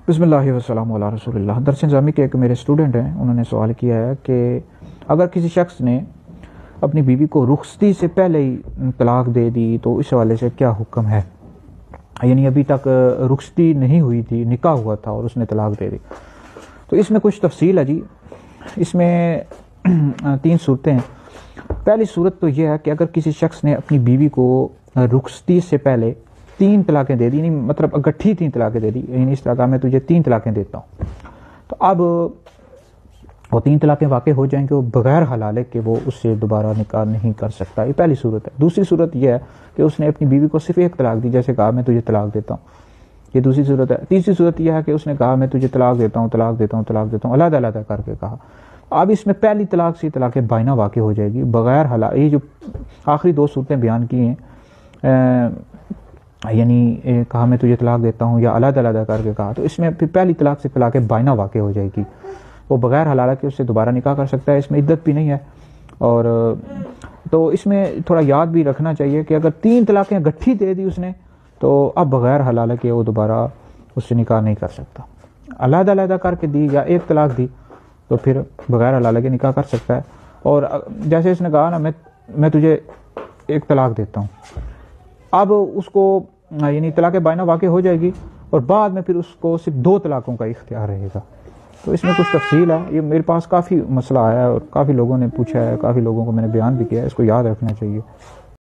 بسم اللہ والسلام علی رسول اللہ۔ درس نظامی کے ایک میرے اسٹوڈنٹ ہیں، انہوں نے سوال کیا ہے کہ اگر کسی شخص نے اپنی بیوی کو رخصتی سے پہلے ہی طلاق دے دی تو اس حوالے سے کیا حکم ہے؟ یعنی ابھی تک رخصتی نہیں ہوئی تھی، نکاح ہوا تھا اور اس نے طلاق دے دی، تو اس میں کچھ تفصیل ہے جی۔ اس میں 3 صورتیں ہیں۔ پہلی صورت تو یہ ہے کہ اگر کسی شخص نے اپنی بیوی کو رخصتی سے پہلے 3 طلاقیں دے دی، یعنی مطلب اکٹھی 3 طلاقیں دے دی، یعنی اس طرح میں تجھے 3 طلاقیں دیتا ہوں، تو اب وہ 3 طلاقیں واقع ہو جائیں گے، وہ بغیر حلالے کہ وہ اس سے دوبارہ نکاح نہیں کر سکتا۔ یہ پہلی صورت ہے۔ دوسری صورت یہ ہے کہ اس نے اپنی بیوی کو صرف 1 طلاق دی، جیسے کہا میں تجھے طلاق دیتا ہوں، یہ دوسری صورت ہے۔ تیسری صورت یہ ہے کہ اس نے کہا میں تجھے طلاق دیتا ہوں، طلاق دیتا ہوں، طلاق دیتا ہوں، علیحدہ علیحدہ کر کے کہا۔ اب اس میں پہلی طلاق سے طلاق بائنہ واقع ہو جائے گی بغیر حلال۔ یہ جو آخری 2 صورتیں بیان کی ہیں، یعنی کہا میں تجھے طلاق دیتا ہوں یا علیحدہ علیحدہ کر کے کہا، تو اس میں پھر پہلی طلاق سے طلاق بائنہ واقع ہو جائے گی، وہ بغیر حلالہ کے اس سے دوبارہ نکاح کر سکتا ہے، اس میں عدت بھی نہیں ہے۔ اور تو اس میں تھوڑا یاد بھی رکھنا چاہیے کہ اگر 3 طلاقیں گٹھی دے دی اس نے تو اب بغیر حلالہ کے وہ دوبارہ اس سے نکاح نہیں کر سکتا۔ علیحدہ علیحدہ کر کے دی یا 1 طلاق دی تو پھر بغیر حلالہ کے نکاح کر سکتا ہے۔ اور جیسے اس نے کہا نا میں تجھے 1 طلاق دیتا ہوں، اب اس کو یعنی طلاق بائنہ واقع ہو جائے گی اور بعد میں پھر اس کو صرف 2 طلاقوں کا اختیار رہے گا۔ تو اس میں کچھ تفصیل ہے، یہ میرے پاس کافی مسئلہ آیا ہے اور کافی لوگوں نے پوچھا ہے، کافی لوگوں کو میں نے بیان بھی کیا ہے، اس کو یاد رکھنا چاہیے۔